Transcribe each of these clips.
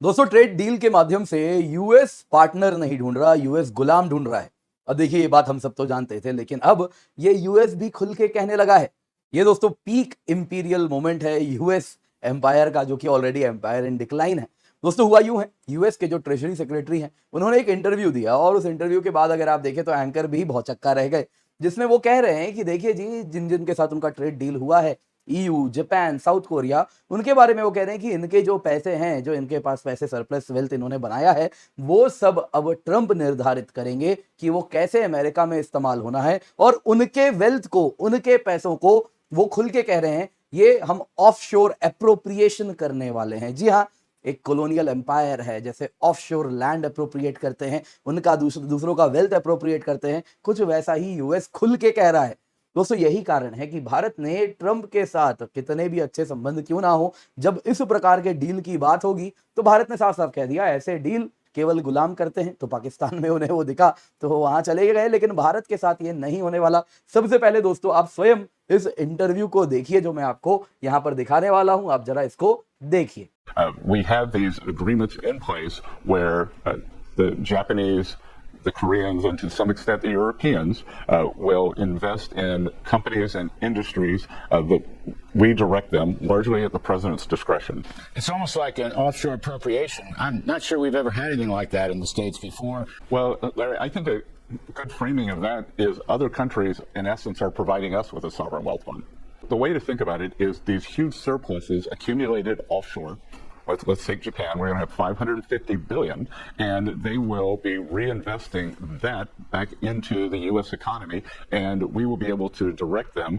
दोस्तों trade deal के माध्यम से यूएस पार्टनर नहीं ढूंढ रहा, यूएस गुलाम ढूंढ रहा है। अब देखिए ये बात हम सब तो जानते थे, लेकिन अब ये यूएस भी खुल के कहने लगा है। ये दोस्तों पीक इंपीरियल मोमेंट है यूएस एम्पायर का, जो कि ऑलरेडी एम्पायर इन डिक्लाइन है। दोस्तों हुआ यूं है, यूएस के जो ट्रेजरी सेक्रेटरी हैं उन्होंने एक इंटरव्यू दिया और उस इंटरव्यू के बाद अगर आप देखें तो एंकर भी भौचक्का रह गए, जिसमें वो कह रहे हैं कि देखिए जी, जिन जिन के साथ उनका ट्रेड डील हुआ है, ईयू, जापान, साउथ कोरिया, उनके बारे में वो कह रहे हैं कि इनके जो पैसे हैं, जो इनके पास पैसे सरप्लस वेल्थ इन्होंने बनाया है, वो सब अब ट्रंप निर्धारित करेंगे कि वो कैसे अमेरिका में इस्तेमाल होना है। और उनके वेल्थ को, उनके पैसों को वो खुल के कह रहे हैं ये हम ऑफशोर एप्रोप्रिएशन करने वाले हैं। जी हाँ, एक कॉलोनियल एम्पायर है, जैसे ऑफशोर लैंड अप्रोप्रिएट करते हैं, उनका दूसरों का वेल्थ अप्रोप्रिएट करते हैं, कुछ वैसा ही यूएस खुल के कह रहा है। दोस्तों यही कारण है कि भारत ने ट्रंप के साथ कितने भी अच्छे संबंध क्यों ना हो, जब इस प्रकार के डील की बात होगी तो भारत ने साफ साफ कह दिया ऐसे डील केवल गुलाम करते हैं। तो पाकिस्तान में उन्हें वो दिखा तो वो वहां चले गए, लेकिन भारत के साथ ये नहीं होने वाला। सबसे पहले दोस्तों आप स्वयं इस इंटरव्यू को देखिए जो मैं आपको यहां पर दिखाने वाला हूं, आप जरा इसको देखिए। We have these agreements in place where the Japanese, the Koreans, and to some extent the Europeans will invest in companies and industries that we direct them largely at the president's discretion. It's almost like an offshore appropriation. I'm not sure we've ever had anything like that in the States before. Well, Larry, I think a good framing of that is other countries, in essence, are providing us with a sovereign wealth fund. The way to think about it is these huge surpluses accumulated offshore. Let's take Japan. We're going to have 550 billion, and they will be reinvesting that back into the U.S. economy, and we will be able to direct them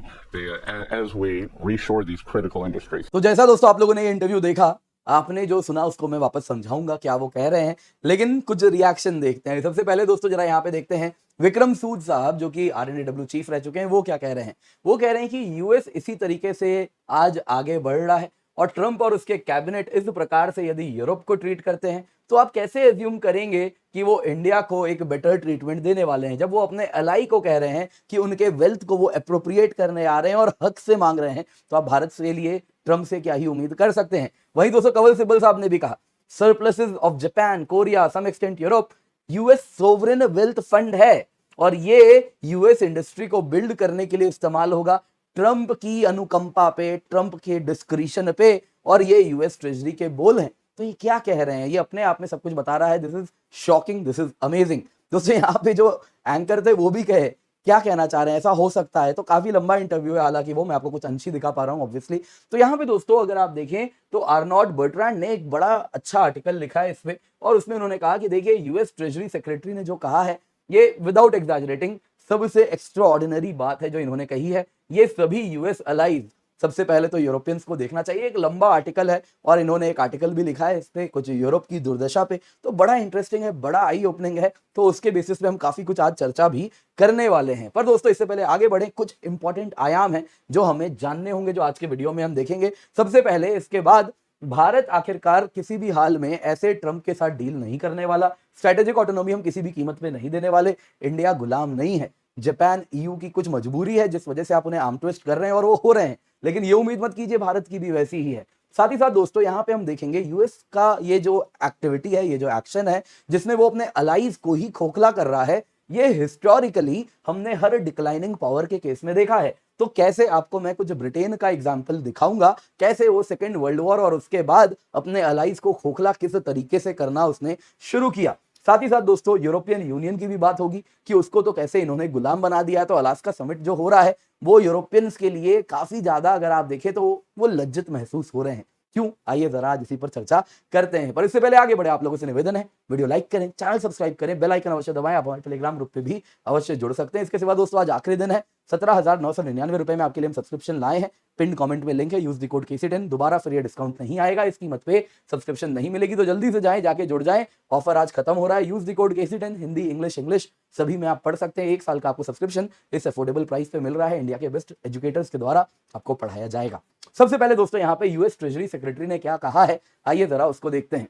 as we reshore these critical industries. तो जैसा दोस्तों आप लोगों ने ये interview देखा, आपने जो सुना उसको मैं वापस समझाऊंगा क्या वो कह रहे हैं, लेकिन कुछ रिएक्शन देखते हैं। सबसे पहले दोस्तों जरा यहाँ पे देखते हैं विक्रम सूद साहब, जो कि आरएनएडब्ल्यू चीफ रह चुके हैं, वो क्या कह रहे हैं। वो कह रहे हैं कि यूएस इसी तरीके से आज आगे बढ़ रहा है और ट्रंप और उसके कैबिनेट इस प्रकार से यदि यूरोप को ट्रीट करते हैं तो आप कैसे एज्यूम करेंगे कि वो इंडिया को एक बेटर ट्रीटमेंट देने वाले हैं, जब वो अपने एलाई को कह रहे हैं कि उनके वेल्थ को वो अप्रोप्रिएट करने आ रहे हैं और हक से मांग रहे हैं। तो आप भारत से लिए ट्रंप से क्या ही उम्मीद कर सकते हैं। वहीं दोस्तों कवल सिब्बल साहब ने भी कहा surpluses of Japan, Korea, some extent Europe, US sovereign wealth fund है और ये यूएस इंडस्ट्री को बिल्ड करने के लिए इस्तेमाल होगा ट्रंप की अनुकंपा पे, ट्रंप के डिस्क्रिशन पे, और ये यूएस ट्रेजरी के बोल हैं। तो ये क्या कह रहे हैं, ये अपने आप में सब कुछ बता रहा है। This is shocking, this is amazing. दोस्तों यहाँ पे जो एंकर थे वो भी कहे क्या कहना चाह रहे हैं, ऐसा हो सकता है। तो काफी लंबा इंटरव्यू है, हालांकि वो मैं आपको कुछ अंश ही दिखा पा रहा हूँ ऑब्वियसली। तो यहाँ पे दोस्तों अगर आप देखें तो आर्नॉल्ड बर्ट्रैंड ने एक बड़ा अच्छा आर्टिकल लिखा है इसमें, और उसमें उन्होंने कहा कि देखिए यूएस ट्रेजरी सेक्रेटरी ने जो कहा है ये विदाउट एग्जैजरेटिंग सबसे एक्स्ट्रा ऑर्डिनरी बात है जो इन्होंने कही है। ये सभी यूएस अलाइज, सबसे पहले तो यूरोपियंस को देखना चाहिए। एक लंबा आर्टिकल है और इन्होंने एक आर्टिकल भी लिखा है इस पे कुछ यूरोप की दुर्दशा पे, तो बड़ा इंटरेस्टिंग है, बड़ा आई ओपनिंग है। तो उसके बेसिस पे हम काफी कुछ आज चर्चा भी करने वाले हैं। पर दोस्तों इससे पहले आगे बढ़े, कुछ इंपॉर्टेंट आयाम है जो हमें जानने होंगे, जो आज के वीडियो में हम देखेंगे। सबसे पहले इसके बाद भारत आखिरकार किसी भी हाल में ऐसे ट्रंप के साथ डील नहीं करने वाला, स्ट्रेटेजिक ऑटोनॉमी हम किसी भी कीमत पे नहीं देने वाले, इंडिया गुलाम नहीं है। जापान, ईयू की कुछ मजबूरी है जिस वजह से आप उन्हें आर्म ट्विस्ट कर रहे हैं और वो हो रहे हैं, लेकिन ये उम्मीद मत कीजिए भारत की भी वैसी ही है। साथ ही साथ दोस्तों यहाँ पे हम देखेंगे यूएस का ये जो एक्टिविटी है, ये जो एक्शन है जिसमें वो अपने अलाइज को ही खोखला कर रहा है, ये हिस्टोरिकली हमने हर डिक्लाइनिंग पावर के केस में देखा है। तो कैसे आपको मैं कुछ ब्रिटेन का एग्जाम्पल दिखाऊंगा, कैसे वो सेकेंड वर्ल्ड वॉर और उसके बाद अपने अलाइज को खोखला किस तरीके से करना उसने शुरू किया। साथ ही साथ दोस्तों यूरोपियन यूनियन की भी बात होगी कि उसको तो कैसे इन्होंने गुलाम बना दिया है। तो अलास्का समिट जो हो रहा है वो यूरोपियंस के लिए काफी ज्यादा, अगर आप देखें तो वो लज्जित महसूस हो रहे हैं। क्यों, आइए जरा आज इसी पर चर्चा करते हैं। पर इससे पहले आगे बढ़े, आप लोगों से निवेदन है वीडियो लाइक करें, चैनल सब्सक्राइब करें, बेल आइकन अवश्य दबाएं। आप हमारे टेलीग्राम ग्रुप पे भी अवश्य जुड़ सकते हैं। इसके सिवा दोस्तों आज आखिरी दिन है, 17,999 रुपए में आपके लिए हम सब्सक्रिप्शन लाए हैं। पिन कमेंट में लिंक है, यूज द कोड KC10। दोबारा फिर ये डिस्काउंट नहीं आएगा, इस कीमत पे सब्सक्रिप्शन नहीं मिलेगी, तो जल्दी से जाएं, जाके जुड़ जाएं। ऑफर आज खत्म हो रहा है। Use the code KC10, Hindi English सभी में आप पढ़ सकते हैं। 1 साल का आपको सब्सक्रिप्शन इस अफोर्डेबल प्राइस पे मिल रहा है। इंडिया के बेस्ट एजुकेटर्स के द्वारा आपको पढ़ाया जाएगा। सबसे पहले दोस्तों यहाँ पे यूएस ट्रेजरी सेक्रेटरी ने क्या कहा है, आइए जरा उसको देखते हैं।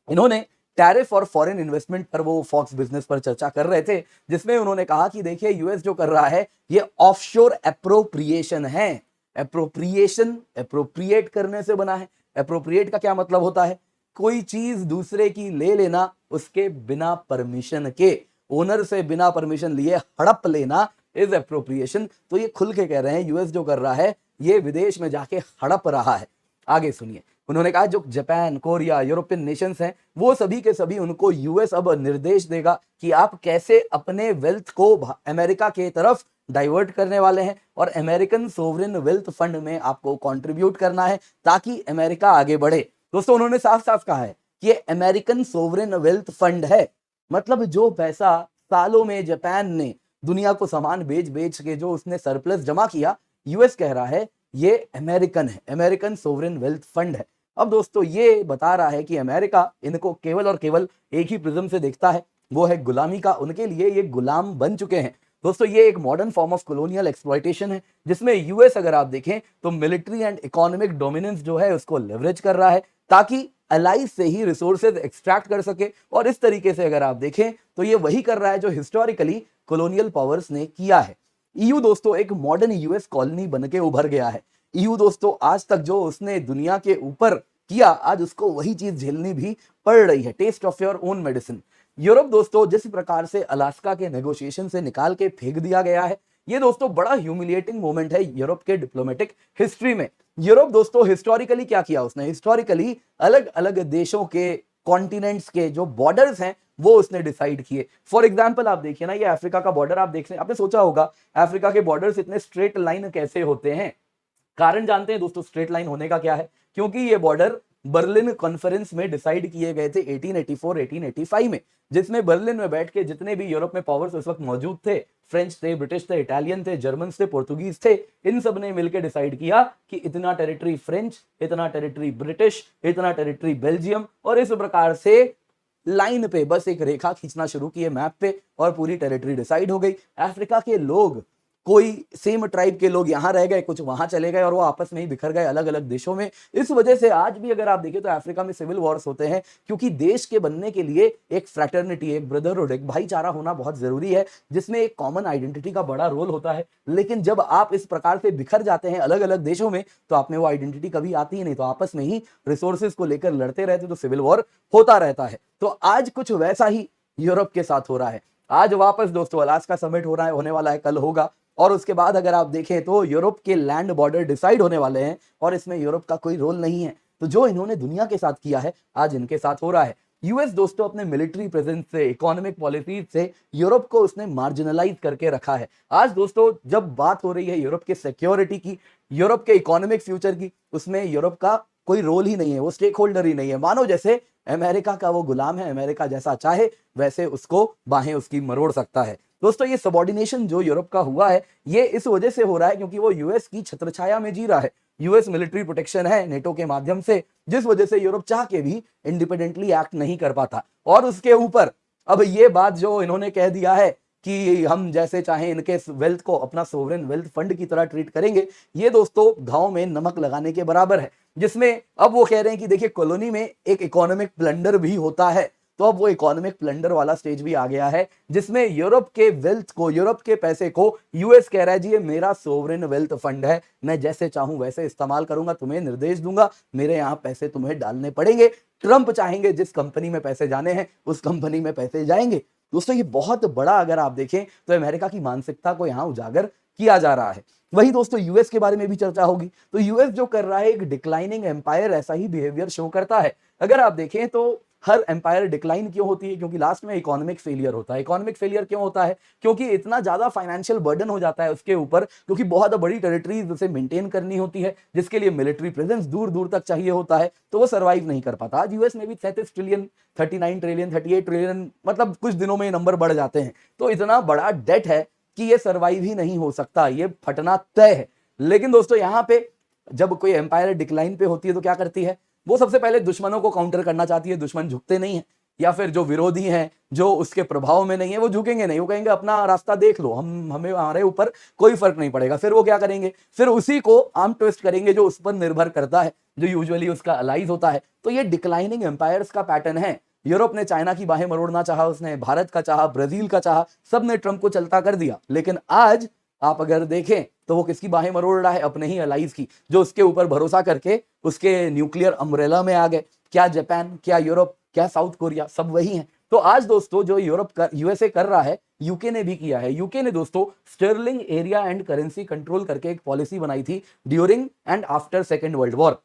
इन्होंने टैरिफ और फॉरेन इन्वेस्टमेंट पर, वो फॉक्स बिजनेस पर चर्चा कर रहे थे, जिसमें उन्होंने कहा कि देखिए यूएस जो कर रहा है ये ऑफशोर एप्रोप्रिएशन है। एप्रोप्रिएशन एप्रोप्रिएट करने से बना है। एप्रोप्रिएट का क्या मतलब होता है, कोई चीज दूसरे की ले लेना उसके बिना परमिशन के, ओनर से बिना परमिशन लिए हड़प लेना इज एप्रोप्रिएशन। तो ये खुल के कह रहे हैं यूएस जो कर रहा है ये विदेश में जाके हड़प रहा है। आगे सुनिए, उन्होंने कहा जो जापान, कोरिया, यूरोपियन नेशंस हैं वो सभी के सभी उनको यूएस अब निर्देश देगा कि आप कैसे अपने वेल्थ को अमेरिका के तरफ डाइवर्ट करने वाले हैं और अमेरिकन सोवरेन वेल्थ फंड में आपको कंट्रीब्यूट करना है ताकि अमेरिका आगे बढ़े। दोस्तों उन्होंने साफ साफ कहा है कि ये अमेरिकन सोवरेन वेल्थ फंड है, मतलब जो पैसा सालों में जापान ने दुनिया को सामान बेच बेच के जो उसने सरप्लस जमा किया, यूएस कह रहा है ये अमेरिकन है, अमेरिकन सोवरेन वेल्थ फंड है। अब दोस्तों ये बता रहा है कि अमेरिका इनको केवल और केवल एक ही प्रिज्म से देखता है, वो है गुलामी का। उनके लिए ये गुलाम बन चुके हैं। दोस्तों ये एक modern form of colonial exploitation है जिसमें यूएस अगर आप देखें तो मिलिट्री एंड इकोनॉमिक डोमिनेंस जो है उसको लेवरेज कर रहा है ताकि अलाइज से ही रिसोर्सेज एक्सट्रैक्ट कर सके। और इस तरीके से अगर आप देखें तो ये वही कर रहा है जो हिस्टोरिकली कॉलोनियल पावर्स ने किया है। ईयू दोस्तों एक मॉडर्न यूएस कॉलोनी बन के उभर गया है। ईयू दोस्तों आज तक जो उसने दुनिया के ऊपर किया आज उसको वही चीज झेलनी भी पड़ रही है, taste of your own medicine. Europe दोस्तों जिस प्रकार से अलास्का के नेगोशिएशन से निकाल के फेंक दिया गया है, ये दोस्तों बड़ा ह्यूमिलिएटिंग मोमेंट है यूरोप के डिप्लोमेटिक हिस्ट्री में। यूरोप दोस्तों हिस्टोरिकली क्या किया उसने, हिस्टोरिकली अलग अलग देशों के कॉन्टिनेंट्स के जो बॉर्डर्स हैं वो उसने डिसाइड किए। फॉर एग्जांपल आप देखिए ना, ये अफ्रीका का बॉर्डर आप देख आपने सोचा होगा अफ्रीका के बॉर्डर्स इतने स्ट्रेट लाइन कैसे होते हैं। कारण जानते हैं दोस्तों स्ट्रेट लाइन होने का क्या है, क्योंकि ये बॉर्डर बर्लिन कॉन्फ्रेंस में डिसाइड किए गए थे 1884-1885 में, जिसमें बर्लिन में बैठ के जितने भी यूरोप में पावर्स उस वक्त मौजूद थे, फ्रेंच थे, ब्रिटिश थे, इटालियन थे, जर्मन थे, पोर्तुगीज थे, इन सब ने मिलकर डिसाइड किया कि इतना टेरिटरी फ्रेंच, इतना टेरिटरी ब्रिटिश, इतना टेरिटरी बेल्जियम, और इस प्रकार से लाइन पे बस एक रेखा खींचना शुरू किए मैप पे और पूरी टेरिटरी डिसाइड हो गई। अफ्रीका के लोग कोई सेम ट्राइब के लोग यहाँ रह गए, कुछ वहां चले गए और वो आपस में ही बिखर गए अलग अलग देशों में। इस वजह से आज भी अगर आप देखें तो अफ्रीका में सिविल वॉर्स होते हैं, क्योंकि देश के बनने के लिए एक फ्रैटर्निटी, एक ब्रदरहुड, एक भाईचारा होना बहुत जरूरी है, जिसमें एक कॉमन आइडेंटिटी का बड़ा रोल होता है। लेकिन जब आप इस प्रकार से बिखर जाते हैं अलग अलग देशों में तो आप में वो आइडेंटिटी कभी आती ही नहीं, तो आपस में ही रिसोर्सेज को लेकर लड़ते रहते, तो सिविल वॉर होता रहता है। तो आज कुछ वैसा ही यूरोप के साथ हो रहा है। आज वापस दोस्तों अलास्का समिट हो रहा है, होने वाला है, कल होगा, और उसके बाद अगर आप देखें तो यूरोप के लैंड बॉर्डर डिसाइड होने वाले हैं और इसमें यूरोप का कोई रोल नहीं है। तो जो इन्होंने दुनिया के साथ किया है आज इनके साथ हो रहा है। यूएस दोस्तों अपने मिलिट्री प्रेजेंस से, इकोनॉमिक पॉलिसीज से यूरोप को उसने मार्जिनलाइज करके रखा है। आज दोस्तों जब बात हो रही है यूरोप के सिक्योरिटी की, यूरोप के इकोनॉमिक फ्यूचर की, उसमें यूरोप का कोई रोल ही नहीं है, वो स्टेक होल्डर ही नहीं है। मानो जैसे अमेरिका का वो गुलाम है, अमेरिका जैसा चाहे वैसे उसको बाहें उसकी मरोड़ सकता है। दोस्तों ये सबऑर्डिनेशन जो यूरोप का हुआ है ये इस वजह से हो रहा है क्योंकि वो यूएस की छत्रछाया में जी रहा है। यूएस मिलिट्री प्रोटेक्शन है नेटो के माध्यम से, जिस वजह से यूरोप चाह के भी इंडिपेंडेंटली एक्ट नहीं कर पाता। और उसके ऊपर अब ये बात जो इन्होंने कह दिया है कि हम जैसे चाहें इनके वेल्थ को अपना सोवरेन वेल्थ फंड की तरह ट्रीट करेंगे, ये दोस्तों घाव में नमक लगाने के बराबर है। जिसमें अब वो कह रहे हैं कि देखिए कॉलोनी में एक इकोनॉमिक प्लंडर भी होता है, तो अब वो इकोनॉमिक प्लंडर वाला स्टेज भी आ गया है, जिसमें यूरोप के वेल्थ को, यूरोप के पैसे को यूएस कह रहा है जी ये मेरा सोवरेन वेल्थ फंड है, मैं जैसे चाहूं वैसे इस्तेमाल करूंगा, तुम्हें निर्देश दूंगा, मेरे यहाँ पैसे तुम्हें डालने पड़ेंगे। ट्रंप चाहेंगे जिस कंपनी में पैसे जाने हैं उस कंपनी में पैसे जाएंगे। दोस्तों ये बहुत बड़ा अगर आप देखें तो अमेरिका की मानसिकता को यहाँ उजागर किया जा रहा है। वही दोस्तों यूएस के बारे में भी चर्चा होगी। तो यूएस जो कर रहा है एक डिक्लाइनिंग एम्पायर ऐसा ही बिहेवियर शो करता है। अगर आप देखें तो हर एम्पायर डिक्लाइन क्यों होती है, क्योंकि लास्ट में इकोनॉमिक फेलियर होता है। इकोनॉमिक फेलियर क्यों होता है, क्योंकि इतना ज्यादा फाइनेंशियल बर्डन हो जाता है उसके ऊपर, क्योंकि बहुत बड़ी टेरिटरीज उसे मेंटेन करनी होती है, जिसके लिए मिलिट्री प्रेजेंस दूर दूर तक चाहिए होता है, तो वो सर्वाइव नहीं कर पाता। आज यूएस में भी 37 ट्रिलियन, 39 ट्रिलियन, 38 ट्रिलियन, मतलब कुछ दिनों में ये नंबर बढ़ जाते हैं। तो इतना बड़ा डेट है कि ये सर्वाइव ही नहीं हो सकता, ये फटना तय है। लेकिन दोस्तों यहाँ पे जब कोई एम्पायर डिक्लाइन पे होती है तो क्या करती है, वो सबसे पहले दुश्मनों को काउंटर करना चाहती है। दुश्मन झुकते नहीं है, या फिर जो विरोधी हैं जो उसके प्रभाव में नहीं है वो झुकेंगे नहीं, वो कहेंगे अपना रास्ता देख लो, हमें हमारे ऊपर कोई फर्क नहीं पड़ेगा। फिर वो क्या करेंगे, फिर उसी को आर्म ट्विस्ट करेंगे जो उस पर निर्भर करता है, जो यूजुअली उसका अलाइज होता है। तो ये डिक्लाइनिंग एम्पायर्स का पैटर्न है। यूरोप ने चाइना की बाहें मरोड़ना चाहा, उसने भारत का चाहा, ब्राजील का चाहा, सब ने ट्रंप को चलता कर दिया। लेकिन आज आप अगर देखें तो वो किसकी बाहें मरोड़ रहा है, अपने ही अलाइज की, जो उसके ऊपर भरोसा करके उसके न्यूक्लियर अम्ब्रेला में आ गए। क्या जापान, क्या यूरोप, क्या साउथ कोरिया, सब वही हैं। तो आज दोस्तों जो यूएसए कर रहा है, यूके ने भी किया है। यूके ने दोस्तों sterling area and currency control करके एक पॉलिसी बनाई थी during and after second world war.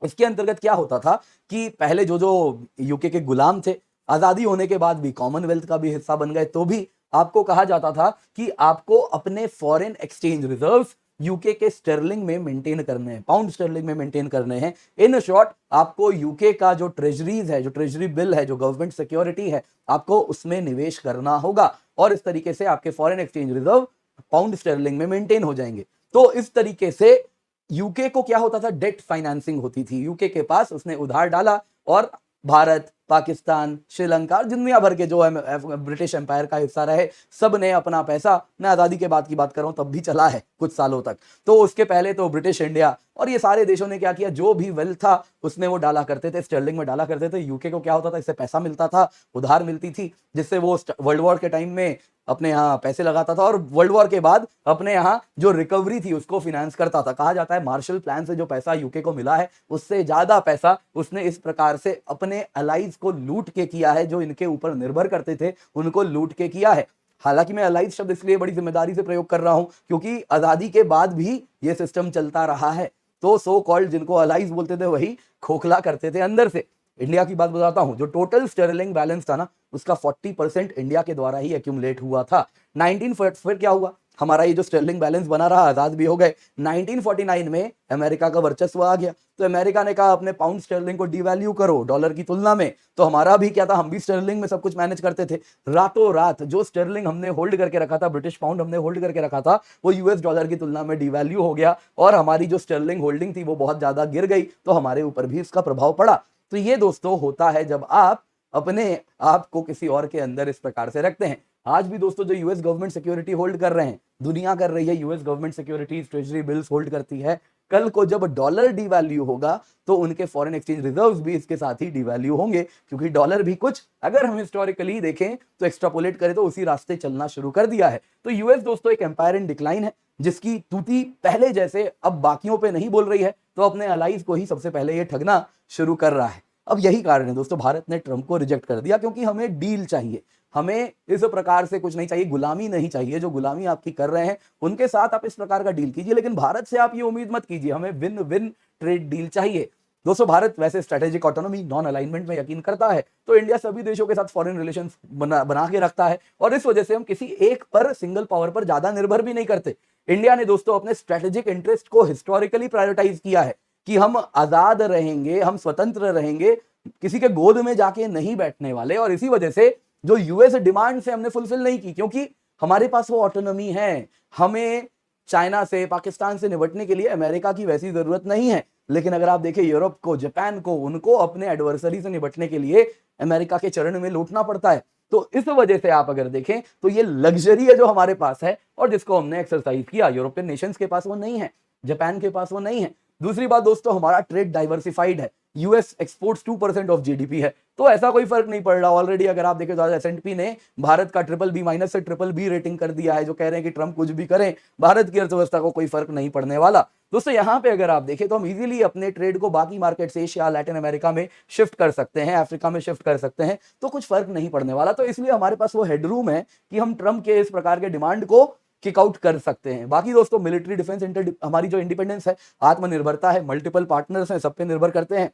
इसके अंतर्गत क्या होता था कि पहले जो जो यूके के गुलाम थे, आजादी होने के बाद भी कॉमनवेल्थ का भी हिस्सा बन गए, तो भी आपको कहा जाता था कि आपको अपने फॉरेन एक्सचेंज रिजर्व्स यूके के स्टर्लिंग में मेंटेन करने हैं, पाउंड स्टर्लिंग में मेंटेन करने हैं। इन शॉर्ट, आपको यूके का जो ट्रेजरीज है, जो ट्रेजरी बिल है, जो गवर्नमेंट सिक्योरिटी है, आपको उसमें निवेश करना होगा और इस तरीके से आपके foreign exchange reserve pound sterling में मेंटेन हो जाएंगे। तो इस तरीके से यूके को क्या होता था, डेट फाइनेंसिंग होती थी यूके के पास, उसने उधार डाला और भारत, पाकिस्तान, श्रीलंका और दुनिया भर के जो है ब्रिटिश एम्पायर का हिस्सा रहे, सब ने अपना पैसा, मैं आजादी के बाद की बात कर रहा हूं, तब भी चला है कुछ सालों तक। तो उसके पहले तो ब्रिटिश इंडिया और ये सारे देशों ने क्या किया, जो भी वेल्थ था उसमें वो डाला करते थे, स्टर्लिंग में डाला करते थे। यूके को क्या होता था, इससे पैसा मिलता था, उधार मिलती थी, जिससे वो वर्ल्ड वॉर के टाइम में अपने यहाँ पैसे लगाता था और वर्ल्ड वॉर के बाद अपने यहाँ जो रिकवरी थी उसको फिनेंस करता था। कहा जाता है मार्शल प्लान से जो पैसा यूके को मिला है, उससे ज्यादा पैसा उसने इस प्रकार से अपने अलाइज को लूट के किया है, जो इनके ऊपर निर्भर करते थे उनको लूट के किया है। हालांकि मैं अलाइज शब्द इसलिए बड़ी जिम्मेदारी से प्रयोग कर रहा हूं क्योंकि आजादी के बाद भी ये सिस्टम चलता रहा है। तो सो कॉल्ड जिनको अलाइज बोलते थे वही खोखला करते थे अंदर से। इंडिया की बात बताता हूं, जो टोटल स्टर्लिंग बैलेंस था ना, उसका 40% इंडिया के द्वारा ही एक्यूमुलेट हुआ था। 19 फिर क्या हुआ, हमारा ये जो स्टर्लिंग बैलेंस बना रहा, आजाद भी हो गए। 1949 में अमेरिका का वर्चस्व आ गया, तो अमेरिका ने कहा अपने पाउंड स्टर्लिंग को डिवैल्यू करो डॉलर की तुलना में। तो हमारा भी क्या था, हम भी स्टर्लिंग में सब कुछ मैनेज करते थे। रातों रात जो स्टर्लिंग हमने होल्ड करके रखा था, ब्रिटिश पाउंड हमने होल्ड करके रखा था, वो यूएस डॉलर की तुलना में डिवैल्यू हो गया और हमारी जो स्टर्लिंग होल्डिंग थी वो बहुत ज्यादा गिर गई, तो हमारे ऊपर भी इसका प्रभाव पड़ा। तो ये दोस्तों होता है जब आप अपने आप को किसी और के अंदर इस प्रकार से रखते हैं। आज भी दोस्तों जो यूएस गवर्नमेंट सिक्योरिटी होल्ड कर रहे हैं, दुनिया कर रही है, US government securities, treasury bills hold करती है। कल को जब डॉलर डिवैल्यू होगा तो उनके फॉरेन एक्सचेंज रिजर्व्स भी इसके साथ ही डिवैल्यू होंगे, क्योंकि डॉलर भी कुछ, अगर हम हिस्टोरिकली देखें तो एक्सट्रापोलेट करें तो उसी रास्ते चलना शुरू कर दिया है। तो यूएस दोस्तों एक एम्पायर इन डिक्लाइन है, जिसकी तूती पहले जैसे अब बाकियों पे नहीं बोल रही है, तो अपने अलाइज को ही सबसे पहले ये ठगना शुरू कर रहा है। अब यही कारण है दोस्तों, भारत ने ट्रंप को रिजेक्ट कर दिया, क्योंकि हमें डील चाहिए, हमें इस प्रकार से कुछ नहीं चाहिए, गुलामी नहीं चाहिए। जो गुलामी आपकी कर रहे हैं उनके साथ आप इस प्रकार का डील कीजिए, लेकिन भारत से आप ये उम्मीद मत कीजिए, हमें विन विन ट्रेड डील चाहिए। दोस्तों भारत वैसे स्ट्रेटेजिक ऑटोनॉमी, नॉन अलाइनमेंट में यकीन करता है, तो इंडिया सभी देशों के साथ फॉरेन रिलेशंस बना के रखता है और इस वजह से हम किसी एक पर, सिंगल पावर पर ज्यादा निर्भर भी नहीं करते। इंडिया ने दोस्तों अपने स्ट्रेटेजिक इंटरेस्ट को हिस्टोरिकली प्रायोरिटाइज किया है कि हम आजाद रहेंगे, हम स्वतंत्र रहेंगे, किसी के गोद में जाके नहीं बैठने वाले। और इसी वजह से जो यूएस डिमांड से हमने फुलफिल नहीं की, क्योंकि हमारे पास वो ऑटोनॉमी है। हमें चाइना से, पाकिस्तान से निपटने के लिए अमेरिका की वैसी जरूरत नहीं है। लेकिन अगर आप देखें यूरोप को, जापान को, उनको अपने एडवर्सरी से निपटने के लिए अमेरिका के चरण में लौटना पड़ता है। तो इस वजह से आप अगर देखें तो ये लग्जरी है जो हमारे पास है और जिसको हमने एक्सरसाइज किया। यूरोपियन नेशंस के पास वो नहीं है, जापान के पास वो नहीं है। दूसरी बात दोस्तों, हमारा ट्रेड डाइवर्सिफाइड है। यूएस एक्सपोर्ट्स 2% ऑफ जीडीपी है, तो ऐसा कोई फर्क नहीं पड़ रहा। ऑलरेडी अगर आप देखें तो एसएनपी ने भारत का BBB- से BBB रेटिंग कर दिया है, जो कह रहे हैं कि ट्रंप कुछ भी करें, भारत की अर्थव्यवस्था को कोई फर्क नहीं पड़ने वाला। दोस्तों यहाँ पे अगर आप देखें तो हम इजीली अपने ट्रेड को बाकी मार्केट से, एशिया, लैटिन अमेरिका में शिफ्ट कर सकते हैं, अफ्रीका में शिफ्ट कर सकते हैं, तो कुछ फर्क नहीं पड़ने वाला। तो इसलिए हमारे पास वो हेडरूम है कि हम ट्रंप के इस प्रकार के डिमांड को किक आउट कर सकते हैं। बाकी दोस्तों मिलिट्री डिफेंस, हमारी जो इंडिपेंडेंस है, आत्मनिर्भरता है, मल्टीपल पार्टनर्स हैं, सब पे निर्भर करते हैं,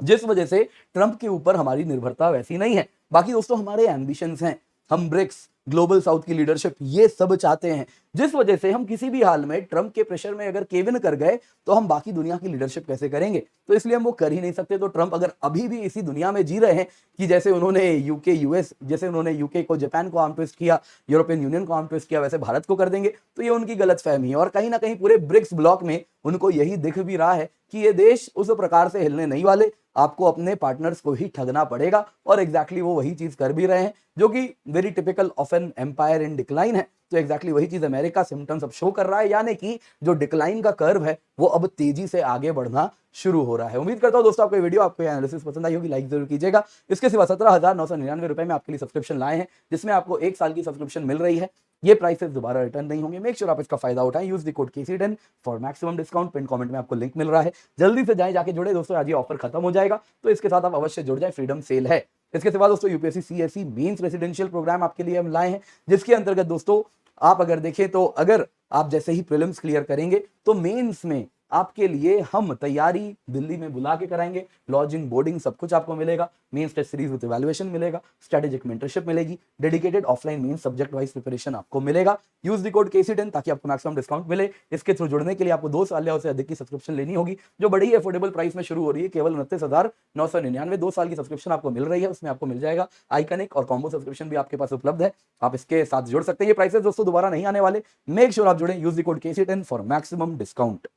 जिस वजह से ट्रंप के ऊपर हमारी निर्भरता वैसी नहीं है। बाकी दोस्तों हमारे एम्बिशंस हैं, हम ब्रिक्स, ग्लोबल साउथ की लीडरशिप, ये सब चाहते हैं, जिस वजह से हम किसी भी हाल में ट्रंप के प्रेशर में अगर केविन कर गए तो हम बाकी दुनिया की लीडरशिप कैसे करेंगे। तो इसलिए हम वो कर ही नहीं सकते। तो ट्रंप अगर अभी भी इसी दुनिया में जी रहे हैं कि जैसे उन्होंने यूके यूएस, जैसे उन्होंने यूके को, जापान को आर्म ट्विस्ट किया, यूरोपियन यूनियन को आर्म ट्विस्ट किया, वैसे भारत को कर देंगे, तो ये उनकी गलतफहमी है। और कहीं ना कहीं पूरे ब्रिक्स ब्लॉक में उनको यही दिख भी रहा है कि ये देश उस प्रकार से हिलने नहीं वाले, आपको अपने पार्टनर्स को ही ठगना पड़ेगा। और एग्जैक्टली वो वही चीज कर भी रहे हैं, जो कि very typical of an empire in decline है। तो एग्जैक्टली वही चीज अमेरिका सिम्टम्स अब शो कर रहा है, यानी कि जो डिक्लाइन का कर्व है वो अब तेजी से आगे बढ़ना शुरू हो रहा है। उम्मीद करता हूं दोस्तों आपको वीडियो, आपको एनालिसिस पसंद आई होगी, लाइक जरूर कीजिएगा। इसके सिवा 17,999 रुपए में आपके लिए सब्सक्रिप्शन लाए हैं, जिसमें आपको 1 साल की सब्सक्रिप्शन मिल रही है, ये प्राइसेस दोबारा रिटर्न नहीं होंगे। मेक श्योर आप इसका फायदा उठाएं। Use the code KC10 for maximum discount. Pin comment में आपको लिंक मिल रहा है, जल्दी से जाके जुड़े दोस्तों, आज ये ऑफर खत्म हो जाएगा, तो इसके साथ आप अवश्य जुड़ जाए, फ्रीडम सेल है। इसके सिवा दोस्तों UPSC CSC mains residential programme आपके लिए हम लाए हैं, जिसके अंतर्गत दोस्तों आप अगर देखें तो अगर आप जैसे ही प्रीलिम्स क्लियर करेंगे तो मेंस में आपके लिए हम तैयारी दिल्ली में बुला के कराएंगे। लॉजिंग, बोर्डिंग सब कुछ आपको मिलेगा। Mains test series with evaluation मिलेगा, स्ट्रेटेजिक मेंटरशिप मिलेगी, dedicated offline mains subject wise preparation आपको मिलेगा। यूज द कोड KC10 ताकि आपको मैक्सिमम डिस्काउंट मिले। इसके थ्रू जुड़ने के लिए आपको 2 साल या उससे अधिक की सब्सक्रिप्शन लेनी होगी, जो बड़ी अफोर्डेबल प्राइस में शुरू हो रही है, केवल 29,999। 2 साल की सब्सक्रिप्शन आपको मिल रही है, उसमें आपको मिल जाएगा आइकनिक और कॉम्बो सब्सक्रिप्शन भी आपके पास उपलब्ध है। आप इसके साथ जुड़ सकते हैं। ये प्राइसेस दोस्तों दोबारा नहीं आने वाले। मेक श्योर आप जुड़े। Use the code KC10 for maximum discount.